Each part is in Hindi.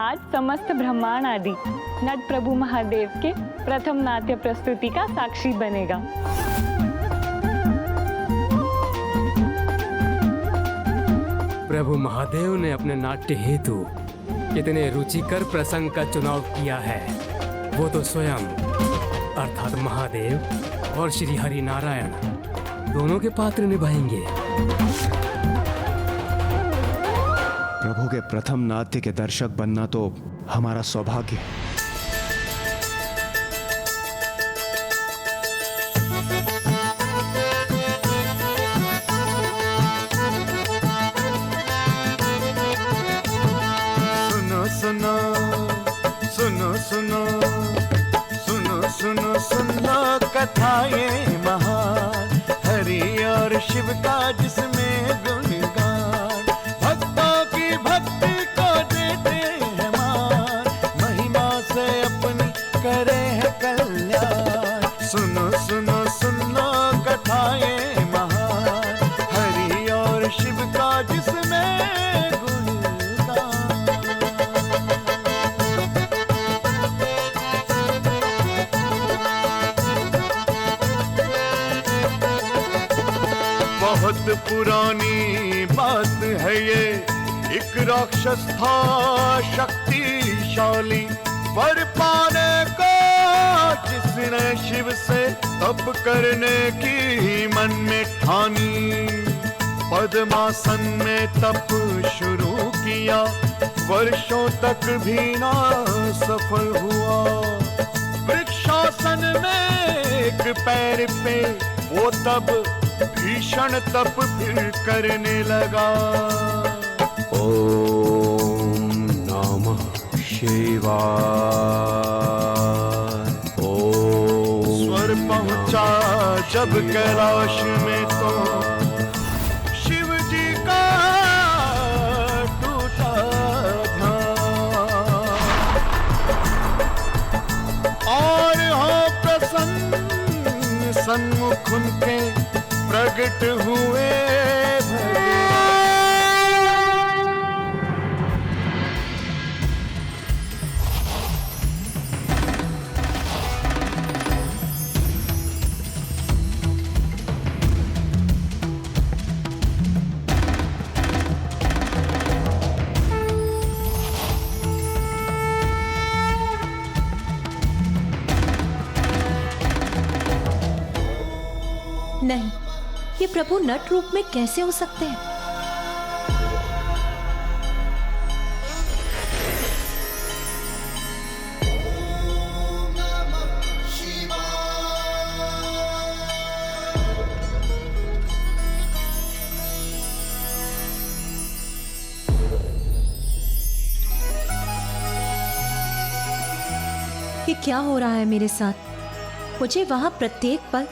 आज समस्त ब्रह्मांड आदि नट प्रभु महादेव के प्रथम नाट्य प्रस्तुति का साक्षी बनेगा। प्रभु महादेव ने अपने नाट्य हेतु कितने रुचिकर प्रसंग का चुनाव किया है, वो तो स्वयं अर्थात महादेव और श्री हरि नारायण दोनों के पात्र निभाएंगे। प्रभु के प्रथम नाट्य के दर्शक बनना तो हमारा सौभाग्य है। सुनो सुनो सुनो सुनो सुनो सुनो सुनो कथा ये महान, हरि और शिव का जिसमें गुणगान, भक्तों की भक्ति को देते हैं मान, महिमा से अपनी करे है कल्याण। सुनो सुनो सुनो कथा ये महान, हरि और शिव का जिसमें बहुत पुरानी बात है ये, एक राक्षस था शक्तिशाली, वर पाने को जिसने शिव से तप करने की मन में ठानी, पद्मासन में तप शुरू किया, वर्षों तक भी ना सफल हुआ। वृक्षासन में एक पैर पे वो तब भीषण तप फिर करने लगा। ओम नमः शिवाय। स्वर पहुंचा जब कैलाश में तो शिव जी का टूटा ध्यान, और हो प्रसन्न सन्मुख उनके प्रगट हुए भगवान। नहीं, ये प्रभु नट रूप में कैसे हो सकते हैं? ये क्या हो रहा है मेरे साथ? मुझे वहां प्रत्येक पल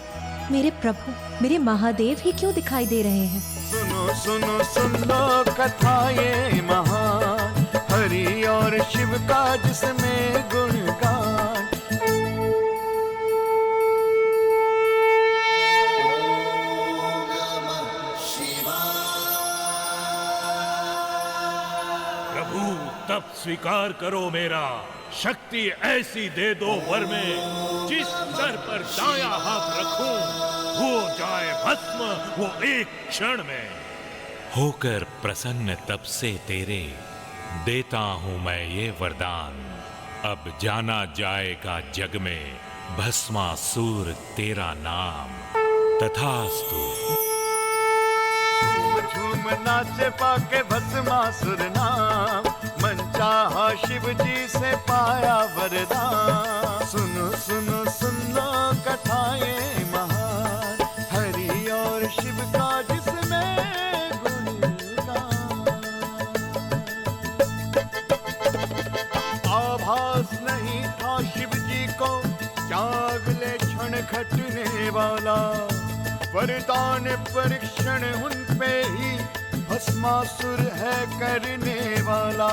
मेरे प्रभु, मेरे महादेव ही क्यों दिखाई दे रहे हैं? सुनो सुनो सुनो कथा ये महान, हरि और शिव का जिसमें गुणगान। प्रभु तब स्वीकार करो मेरा, शक्ति ऐसी दे दो वर में, जिस सर पर दाया हाथ रखूं हो जाए भस्म वो एक क्षण में। होकर प्रसन्न तब से तेरे देता हूं मैं ये वरदान, अब जाना जाएगा जग में भस्मासुर तेरा नाम, तथास्तु। झूम नाचे पाके भस्मासुर नाम, मन चाहा शिव जी से पाया वरदान। सुनो सुनो सुनो कथा ये महान, हरि और शिव का जिसमें गुणगान। आभास नहीं था शिव जी को क्या अगले क्षण घटने वाला, वरदान परीक्षण उन पे ही भस्मासुर है करने वाला।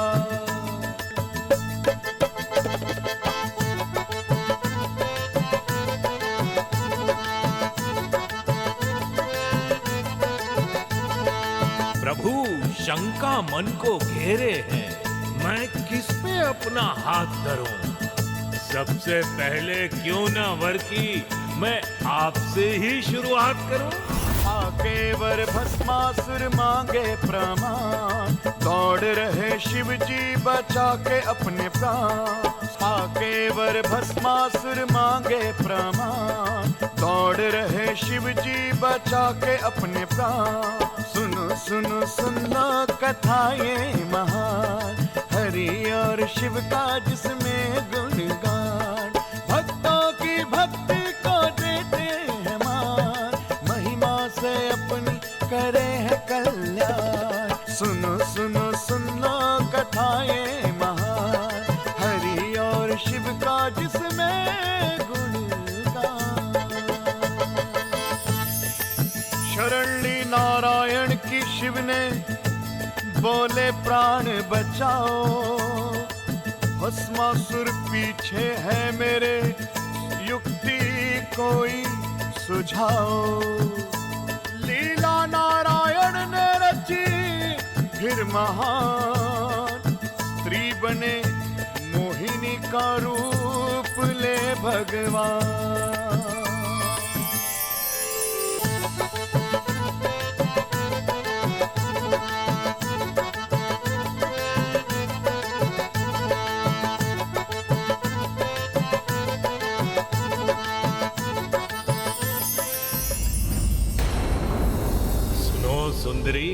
प्रभु शंका मन को घेरे है, मैं किस पे अपना हाथ धरूं? सबसे पहले क्यों ना वर की मैं आपसे ही शुरुआत करूं? आके वर भस्मासुर मांगे प्रमाण, दौड़ रहे शिव जी बचा के अपने प्राण। आके वर भस्मासुर मांगे प्रमाण, दौड़ रहे शिव जी बचा के अपने प्राण। सुनो सुनो सुन लो कथा ये महान, हरि और शिव का जिसमें गुणगान। भक्तों की भक्ति को देते हैं मान, महिमा से अपनी करे है कल्याण। सुनो सुनो सुन लो कथा ये महान, हरि और शिव का जिसमें गुणगान। शरण ली नारायण की शिव ने, बोले प्राण बचाओ। भस्मासुर पीछे है मेरे, युक्ति कोई सुझाओ। लीला नारायण ने रची फिर महान, स्त्री बने मोहिनी का रूप ले भगवान। सुंदरी,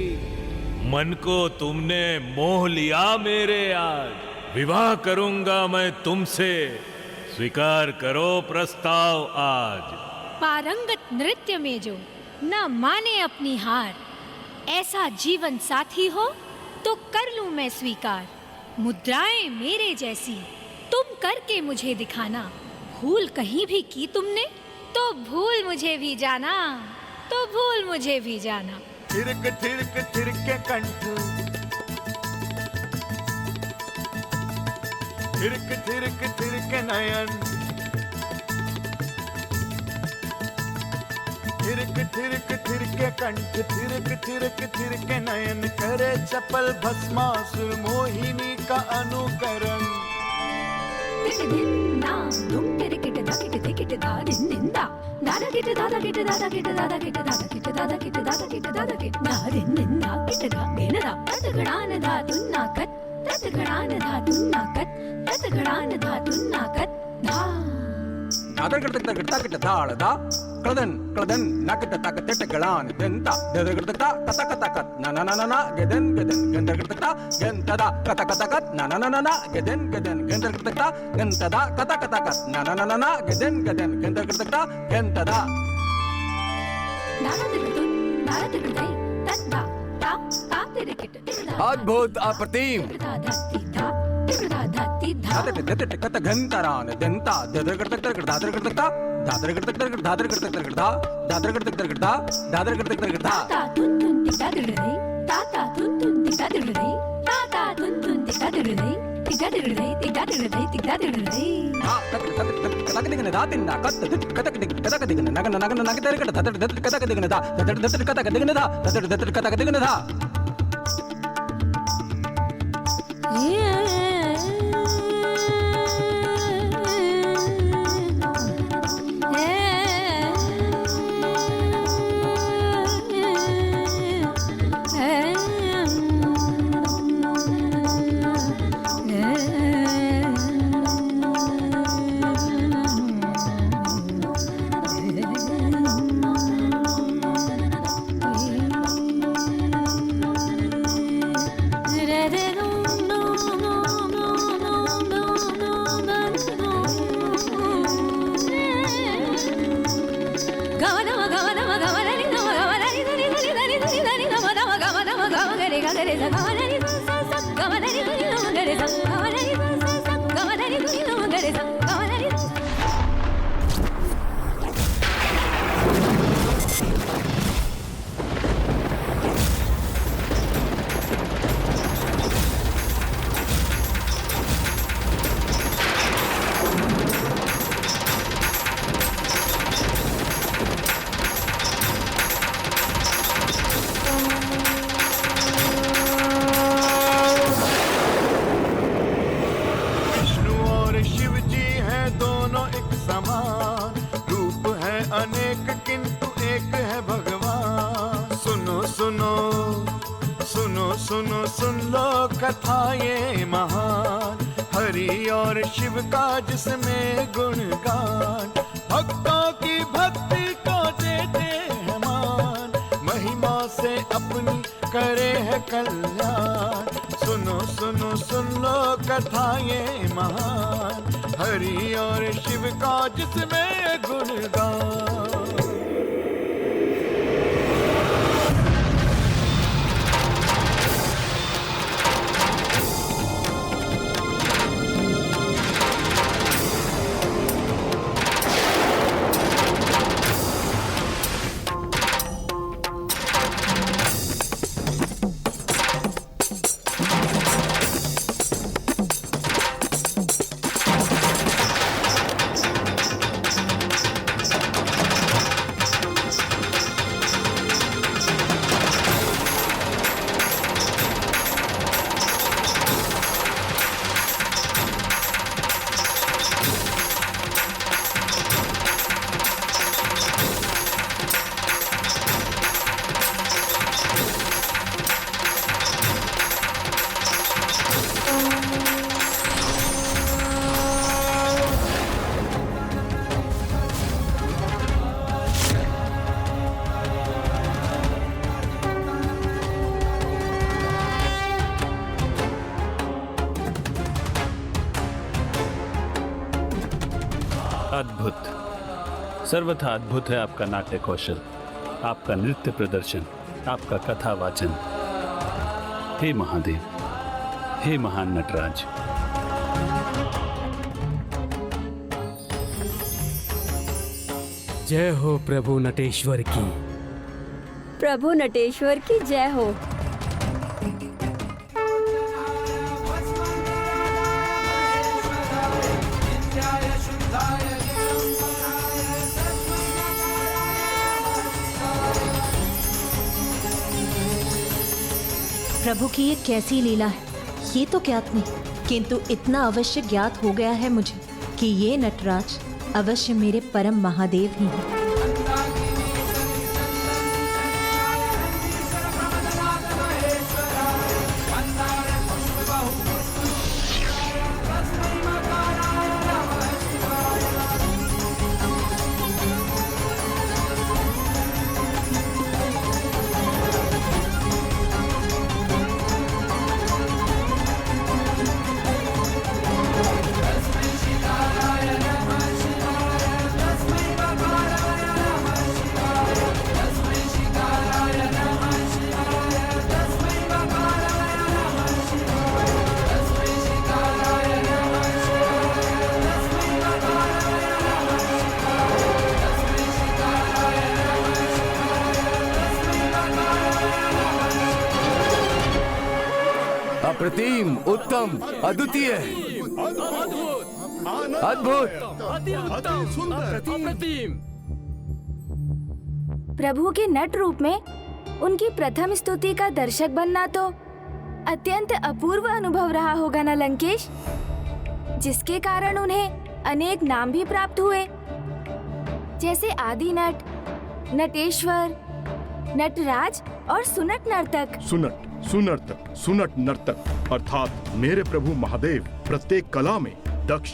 मन को तुमने मोह लिया मेरे आज। विवाह करूंगा मैं तुमसे, स्वीकार करो प्रस्ताव आज। पारंगत नृत्य में जो न माने अपनी हार, ऐसा जीवन साथी हो तो कर लूं मैं स्वीकार। मुद्राएं मेरे जैसी तुम करके मुझे दिखाना, भूल कहीं भी की तुमने तो भूल मुझे भी जाना, तो भूल मुझे भी जाना। थिरक थिरक थिरके कंठ, थिरक थिरक थिरके नयन। थिरक थिरक थिरके कंठ, थिरक थिरक थिरके नयन। करे चपल भस्मासुर मोहिनी का अनुकरण। Kladan, kladan, nakita takatita galan, denta, dedagata, katakatakat, nananana, geden, geden, gendagata, gentada, katakatakat, nananana, geden, geden, gendagata, gentada, katakatakat, nananana, geden, geden, gendagata, gentada. अद्भुत अप्रतिम घंटारान दंता no ये महान, हरि और शिव का जिसमें गुणगान, भक्तों की भक्ति को देते हैं मान, महिमा से अपनी करे है कल्याण। सुनो सुनो सुन लो कथा ये महान, हरि और शिव का जिसमें गुणगान। अद्भुत, सर्वथा अद्भुत है आपका नाट्य कौशल, आपका नृत्य प्रदर्शन, आपका कथा वाचन। हे महादेव, हे महान नटराज। जय हो प्रभु नटेश्वर की। प्रभु नटेश्वर की जय हो। प्रभु की ये कैसी लीला है, ये तो ज्ञात नहीं, किंतु इतना अवश्य ज्ञात हो गया है मुझे कि ये नटराज अवश्य मेरे परम महादेव ही हैं। अप्रतिम, उत्तम, अद्वितीय, अद्भुत, अप्रतिम। प्रभु के नट रूप में उनकी प्रथम स्तुति का दर्शक बनना तो अत्यंत अपूर्व अनुभव रहा होगा ना लंकेश, जिसके कारण उन्हें अनेक नाम भी प्राप्त हुए, जैसे आदि नट, नटेश्वर, नटराज और सुनट नर्तक। सुनट नर्तक अर्थात मेरे प्रभु महादेव प्रत्येक कला में दक्ष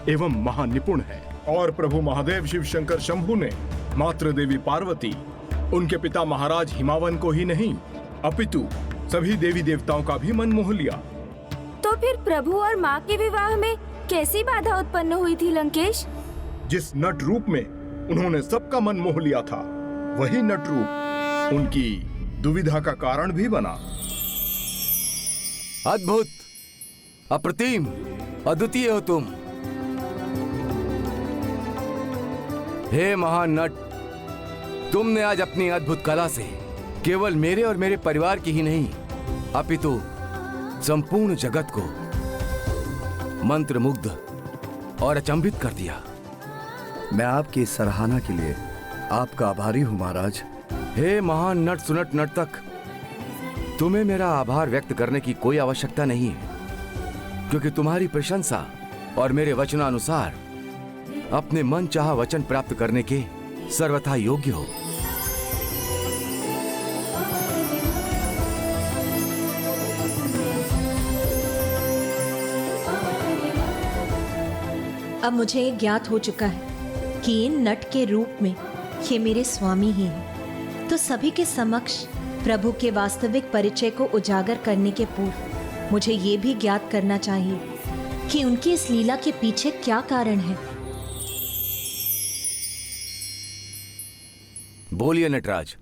एवं महानिपुण है। और प्रभु महादेव शिव शंकर शंभु ने मातृ देवी पार्वती, उनके पिता महाराज हिमावन को ही नहीं अपितु सभी देवी देवताओं का भी मन मोह लिया। तो फिर प्रभु और माँ के विवाह में कैसी बाधा उत्पन्न हुई थी लंकेश? जिस नट रूप में उन्होंने सबका मन मोह लिया था, वही नट रूप उनकी दुविधा का कारण भी बना। अद्भुत, अप्रतिम, अद्वितीय हो तुम। हे महान नट, तुमने आज अपनी अद्भुत कला से केवल मेरे और मेरे परिवार की ही नहीं, अपितु संपूर्ण जगत को मंत्रमुग्ध और अचंभित कर दिया। मैं आपकी सराहना के लिए आपका आभारी हूं महाराज। हे महान नट सुनट नर्तक, तुम्हें मेरा आभार व्यक्त करने की कोई आवश्यकता नहीं है, क्योंकि तुम्हारी प्रशंसा और मेरे वचनानुसार अपने मन चाहा वचन प्राप्त करने के सर्वथा योग्य हो। अब मुझे ये ज्ञात हो चुका है कि इन नट के रूप में ये मेरे स्वामी ही हैं। तो सभी के समक्ष प्रभु के वास्तविक परिचय को उजागर करने के पूर्व मुझे ये भी ज्ञात करना चाहिए कि उनकी इस लीला के पीछे क्या कारण है। बोलिए नटराज,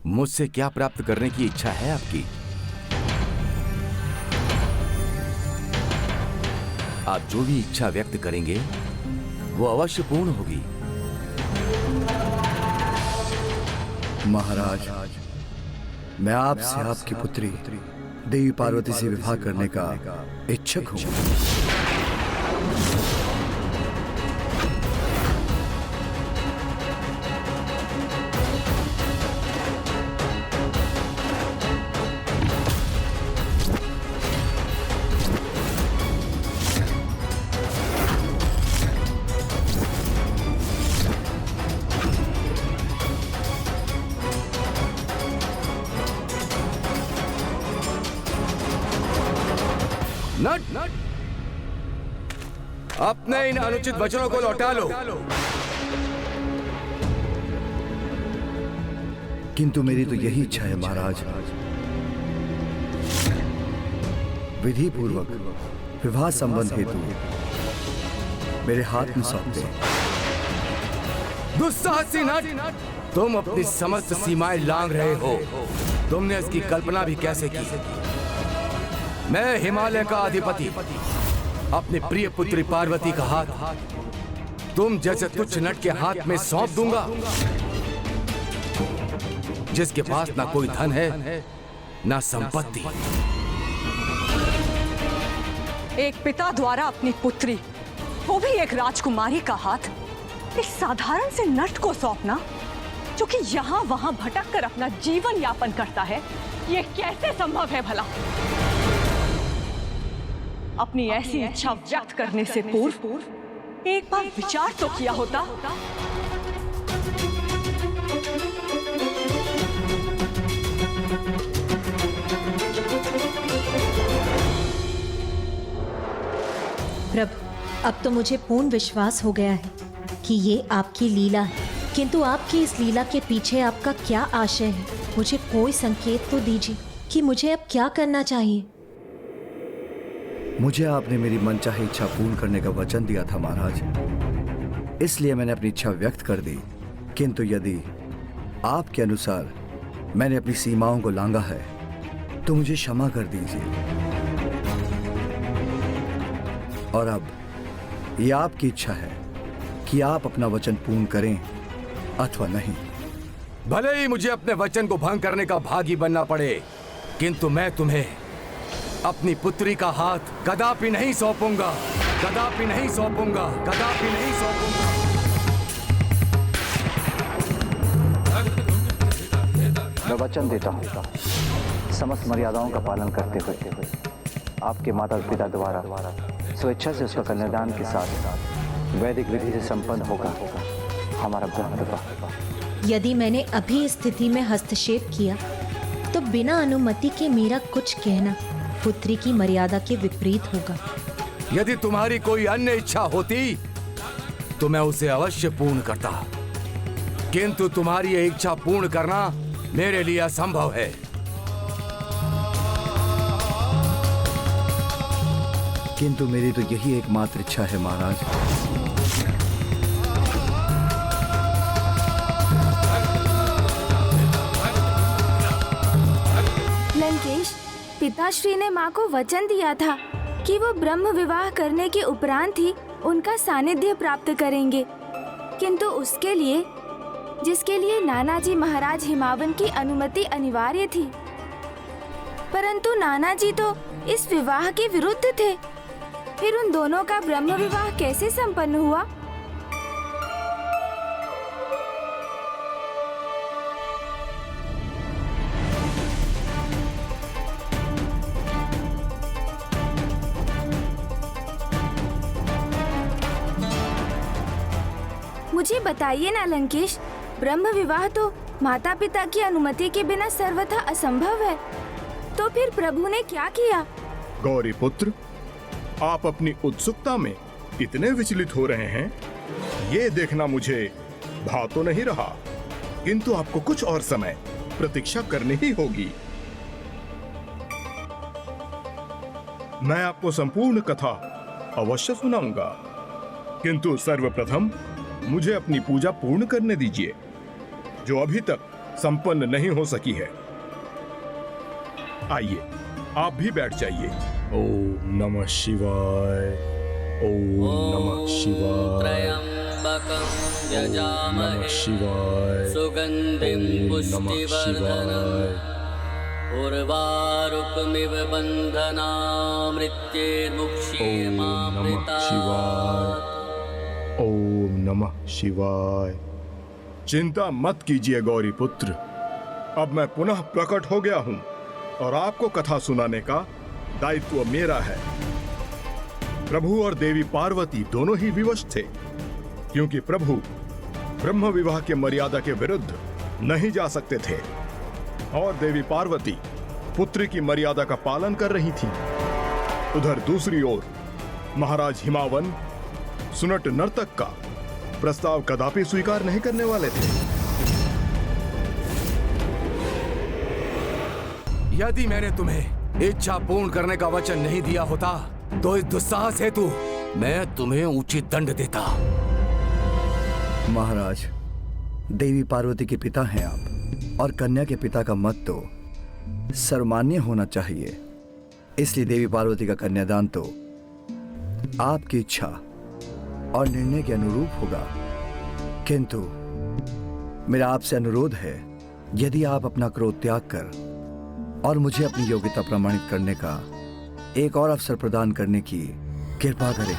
मुझसे क्या प्राप्त करने की इच्छा है आपकी? आप जो भी इच्छा व्यक्त करेंगे वो अवश्य पूर्ण होगी। महाराज, मैं आपसे आपकी पुत्री देवी पार्वती से विवाह करने का इच्छुक हूँ। नट, अपने इन अनुचित वचनों को लौटा लो। किंतु मेरी तो यही इच्छा है महाराज, विधि पूर्वक विवाह संबंध हेतु मेरे हाथ में सौंप दे। दुस्साहसी नट, तुम अपनी समस्त सीमाएं लांघ रहे हो। तुमने इसकी कल्पना भी कैसे की? मैं हिमालय का अधिपति अपनी प्रिय पुत्री पार्वती का हाथ तुम जैसे तुच्छ नट के हाथ में सौंप दूंगा, जिसके पास ना कोई धन है ना संपत्ति। एक पिता द्वारा अपनी पुत्री, वो भी एक राजकुमारी का हाथ एक साधारण से नट को सौंपना, जो कि यहाँ वहाँ भटक कर अपना जीवन यापन करता है, ये कैसे संभव है भला? अपनी ऐसी इच्छा व्यक्त करने से पूर्व एक बार विचार तो किया होता। प्रभु, अब तो मुझे पूर्ण विश्वास हो गया है कि ये आपकी लीला है, किंतु आपकी इस लीला के पीछे आपका क्या आशय है? मुझे कोई संकेत तो दीजिए कि मुझे अब क्या करना चाहिए। मुझे आपने मेरी मनचाही इच्छा पूर्ण करने का वचन दिया था महाराज, इसलिए मैंने अपनी इच्छा व्यक्त कर दी। किंतु यदि आपके अनुसार मैंने अपनी सीमाओं को लांघा है तो मुझे क्षमा कर दीजिए। और अब यह आपकी इच्छा है कि आप अपना वचन पूर्ण करें अथवा नहीं। भले ही मुझे अपने वचन को भंग करने का भागी बनना पड़े, किंतु मैं तुम्हें अपनी पुत्री का हाथ कदापि नहीं सौंपूंगा, कदापि नहीं सौंपूंगा, कदापि नहीं सौंपूंगा। मैं वचन देता हूँ, समस्त मर्यादाओं का पालन करते हुए आपके माता पिता द्वारा स्वेच्छा से उसका कन्यादान के साथ वैदिक विधि से संपन्न होगा हमारा ब्रह्म विवाह। यदि मैंने अभी इस स्थिति में हस्तक्षेप किया तो बिना अनुमति के मेरा कुछ कहना पुत्री की मर्यादा के विपरीत होगा। यदि तुम्हारी कोई अन्य इच्छा होती तो मैं उसे अवश्य पूर्ण करता, किंतु तुम्हारी यह इच्छा पूर्ण करना मेरे लिए असंभव है। किंतु मेरी तो यही एकमात्र इच्छा है महाराज। लंकेश, पिताश्री ने माँ को वचन दिया था कि वो ब्रह्म विवाह करने के उपरांत ही उनका सानिध्य प्राप्त करेंगे, किंतु उसके लिए जिसके लिए नानाजी महाराज हिमावन की अनुमति अनिवार्य थी, परंतु नानाजी तो इस विवाह के विरुद्ध थे। फिर उन दोनों का ब्रह्म विवाह कैसे संपन्न हुआ? मुझे बताइए ना लंकेश, ब्रह्म विवाह तो माता पिता की अनुमति के बिना सर्वथा असंभव है, तो फिर प्रभु ने क्या किया? गौरी पुत्र, आप अपनी उत्सुकता में इतने विचलित हो रहे हैं, ये देखना मुझे भा तो नहीं रहा, किंतु आपको कुछ और समय प्रतीक्षा करनी ही होगी। मैं आपको संपूर्ण कथा अवश्य सुनाऊंगा, किंतु सर्वप्रथम मुझे अपनी पूजा पूर्ण करने दीजिए, जो अभी तक संपन्न नहीं हो सकी है। आइए, आप भी बैठ जाइए। ओम नमः शिवाय, ओम नमः शिवाय, ओम नमः शिवाय, सुगंधिं पुष्टिवर्धनम् उर्वारुकमिव बन्धनामृत्येर्मुक्षीमामृता। ओम नमः शिवाय। चिंता मत कीजिए गौरी पुत्र, अब मैं पुनः प्रकट हो गया हूं और आपको कथा सुनाने का दायित्व मेरा है। प्रभु और देवी पार्वती दोनों ही विवश थे, क्योंकि प्रभु ब्रह्म विवाह के मर्यादा के विरुद्ध नहीं जा सकते थे और देवी पार्वती पुत्री की मर्यादा का पालन कर रही थी। उधर दूसरी ओर महाराज हिमावन सुनट नर्तक का प्रस्ताव कदापि स्वीकार नहीं करने वाले थे। यदि मैंने तुम्हें इच्छा पूर्ण करने का वचन नहीं दिया होता, तो इस दुस्साहस हेतु मैं तुम्हें उचित दंड देता। महाराज, देवी पार्वती के पिता हैं आप, और कन्या के पिता का मत तो सर्वमान्य होना चाहिए। इसलिए देवी पार्वती का कन्यादान तो आपकी इच्छा और निर्णय के अनुरूप होगा। किंतु मेरा आपसे अनुरोध है, यदि आप अपना क्रोध त्याग कर और मुझे अपनी योग्यता प्रमाणित करने का एक और अवसर प्रदान करने की कृपा करें।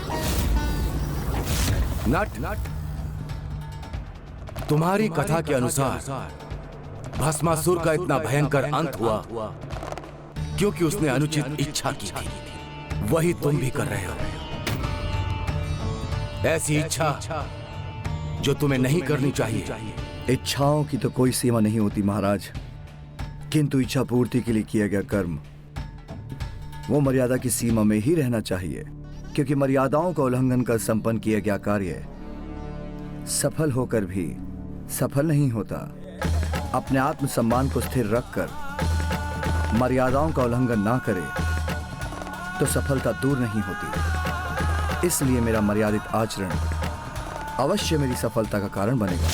नट, तुम्हारी कथा के अनुसार भस्मासुर का इतना भयंकर अंत हुआ क्योंकि उसने अनुचित इच्छा की थी। वही तुम भी कर रहे हो। ऐसी इच्छा जो तुम्हें नहीं करनी चाहिए। इच्छाओं की तो कोई सीमा नहीं होती महाराज, किंतु इच्छा पूर्ति के लिए किया गया कर्म वो मर्यादा की सीमा में ही रहना चाहिए, क्योंकि मर्यादाओं का उल्लंघन कर संपन्न किया गया कार्य सफल होकर भी सफल नहीं होता। अपने आत्मसम्मान को स्थिर रखकर मर्यादाओं का उल्लंघन ना करे तो सफलता दूर नहीं होती। इसलिए मेरा मर्यादित आचरण अवश्य मेरी सफलता का कारण बनेगा।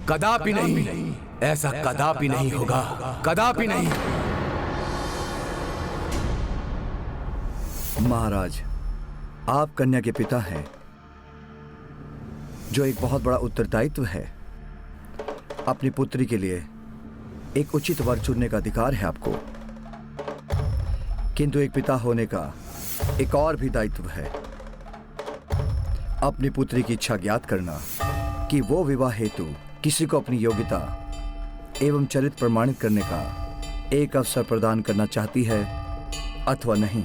कदापि नहीं, ऐसा कदापि नहीं होगा, कदापि नहीं। महाराज, आप कन्या के पिता हैं, जो एक बहुत बड़ा उत्तरदायित्व है। अपनी पुत्री के लिए एक उचित वर चुनने का अधिकार है आपको, किंतु एक पिता होने का एक और भी दायित्व है, अपनी पुत्री की इच्छा ज्ञात करना कि वो विवाह हेतु किसी को अपनी योग्यता एवं चरित्र प्रमाणित करने का एक अवसर प्रदान करना चाहती है अथवा नहीं।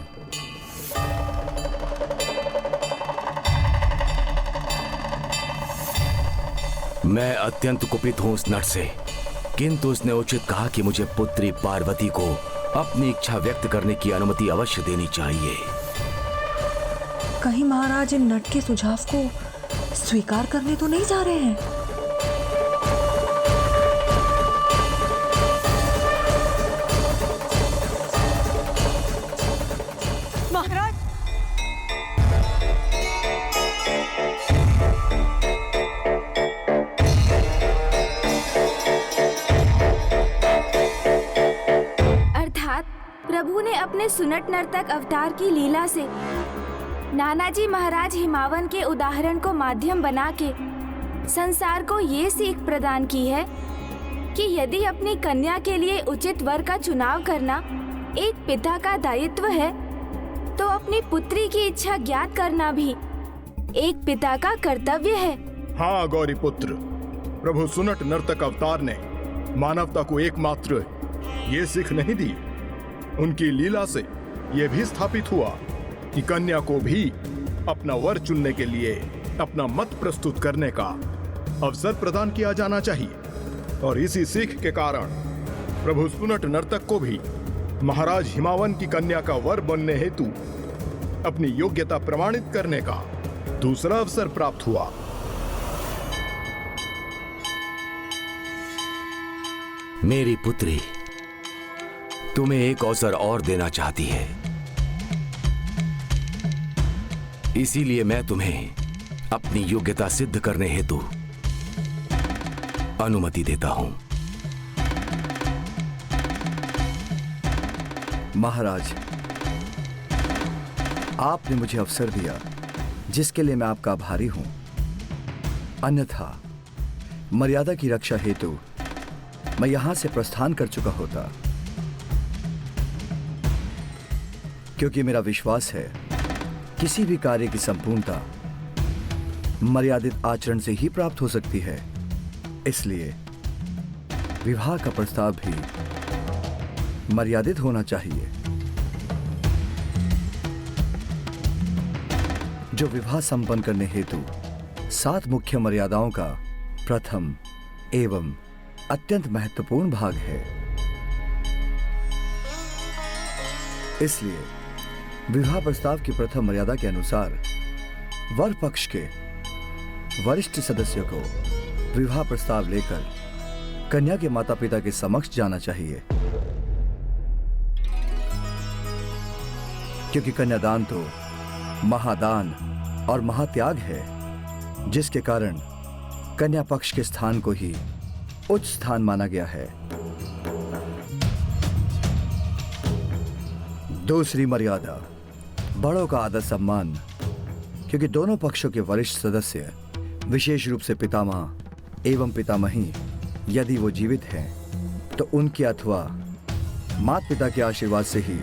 मैं अत्यंत कुपित हूं उस नट से, किंतु उसने उचित कहा कि मुझे पुत्री पार्वती को अपनी इच्छा व्यक्त करने की अनुमति अवश्य देनी चाहिए। कहीं महाराज इन नट के सुझाव को स्वीकार करने तो नहीं जा रहे हैं? महाराज, अर्थात प्रभु ने अपने सुनट नर्तक अवतार की लीला से नानाजी महाराज हिमावन के उदाहरण को माध्यम बना के संसार को ये सीख प्रदान की है कि यदि अपनी कन्या के लिए उचित वर का चुनाव करना एक पिता का दायित्व है, तो अपनी पुत्री की इच्छा ज्ञात करना भी एक पिता का कर्तव्य है। हाँ गौरी पुत्र, प्रभु सुनट नर्तक अवतार ने मानवता को एकमात्र ये सीख नहीं दी, उनकी लीला से यह भी स्थापित हुआ कि कन्या को भी अपना वर चुनने के लिए अपना मत प्रस्तुत करने का अवसर प्रदान किया जाना चाहिए। और इसी सीख के कारण प्रभु सुनट नर्तक को भी महाराज हिमावन की कन्या का वर बनने हेतु अपनी योग्यता प्रमाणित करने का दूसरा अवसर प्राप्त हुआ। मेरी पुत्री तुम्हें एक अवसर और देना चाहती है, इसीलिए मैं तुम्हें अपनी योग्यता सिद्ध करने हेतु अनुमति देता हूं। महाराज, आपने मुझे अवसर दिया जिसके लिए मैं आपका आभारी हूं। अन्यथा मर्यादा की रक्षा हेतु मैं यहां से प्रस्थान कर चुका होता, क्योंकि मेरा विश्वास है किसी भी कार्य की संपूर्णता मर्यादित आचरण से ही प्राप्त हो सकती है। इसलिए विवाह का प्रस्ताव भी मर्यादित होना चाहिए। जो विवाह संपन्न करने हेतु 7 मुख्य मर्यादाओं का प्रथम एवं अत्यंत महत्वपूर्ण भाग है। इसलिए विवाह प्रस्ताव की प्रथम मर्यादा के अनुसार वर पक्ष के वरिष्ठ सदस्य को विवाह प्रस्ताव लेकर कन्या के माता पिता के समक्ष जाना चाहिए, क्योंकि कन्यादान तो महादान और महात्याग है, जिसके कारण कन्या पक्ष के स्थान को ही उच्च स्थान माना गया है। दूसरी मर्यादा बड़ों का आदर सम्मान, क्योंकि दोनों पक्षों के वरिष्ठ सदस्य विशेष रूप से पितामह एवं पितामही यदि वो जीवित हैं तो उनके अथवा माता पिता के आशीर्वाद से ही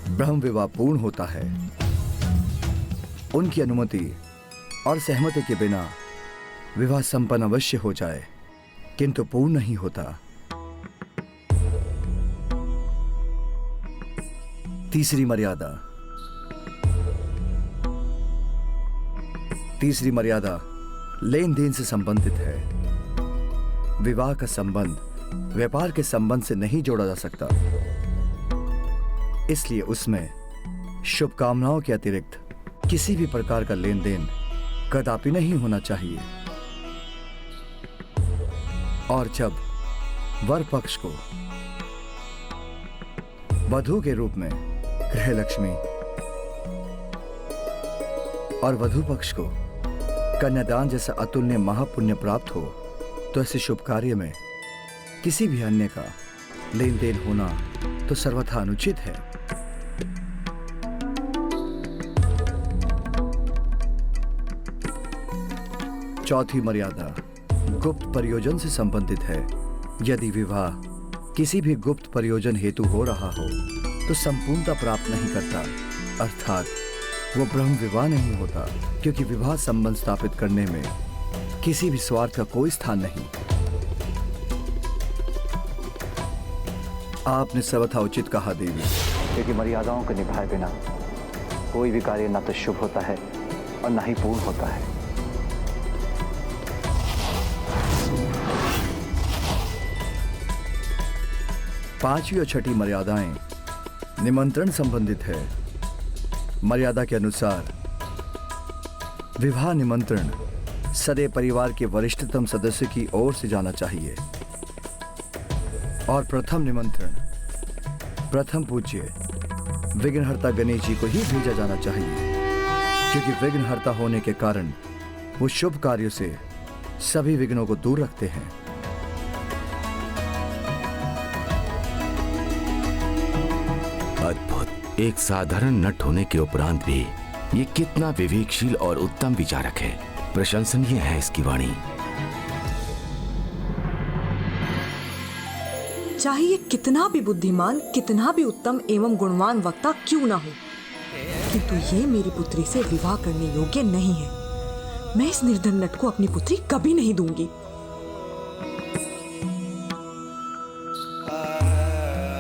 ब्रह्म विवाह पूर्ण होता है। उनकी अनुमति और सहमति के बिना विवाह संपन्न अवश्य हो जाए, किंतु पूर्ण नहीं होता। तीसरी मर्यादा लेन देन से संबंधित है। विवाह का संबंध व्यापार के संबंध से नहीं जोड़ा जा सकता, इसलिए उसमें शुभकामनाओं के अतिरिक्त किसी भी प्रकार का लेन देन कदापि नहीं होना चाहिए। और जब वर पक्ष को वधू के रूप में गृह लक्ष्मी और वधू पक्ष को कन्यादान जैसा अतुल्य महापुण्य प्राप्त हो, तो ऐसे शुभ कार्य में किसी भी अन्य का लेन देन होना तो सर्वथा अनुचित है। चौथी मर्यादा गुप्त प्रयोजन से संबंधित है। यदि विवाह किसी भी गुप्त प्रयोजन हेतु हो रहा हो तो संपूर्णता प्राप्त नहीं करता, अर्थात वो ब्रह्म विवाह नहीं होता, क्योंकि विवाह संबंध स्थापित करने में किसी भी स्वार्थ का कोई स्थान नहीं। आपने सर्वथा उचित कहा देवी, क्योंकि मर्यादाओं को निभाए बिना कोई भी कार्य न तो शुभ होता है और न ही पूर्ण होता है। पांचवी और छठी मर्यादाएं निमंत्रण संबंधित है। मर्यादा के अनुसार विवाह निमंत्रण सदैव परिवार के वरिष्ठतम सदस्य की ओर से जाना चाहिए और प्रथम निमंत्रण प्रथम पूज्य विघ्नहर्ता गणेश जी को ही भेजा जाना चाहिए, क्योंकि विघ्नहर्ता होने के कारण वो शुभ कार्यों से सभी विघ्नों को दूर रखते हैं। अद्भुत। एक साधारण नट होने के उपरांत भी ये कितना विवेकशील और उत्तम विचारक है। प्रशंसनीय है इसकी वाणी। चाहे ये कितना भी बुद्धिमान, कितना भी उत्तम एवं गुणवान वक्ता क्यों ना हो, किंतु ये मेरी पुत्री से विवाह करने योग्य नहीं है। मैं इस निर्धन नट को अपनी पुत्री कभी नहीं दूंगी।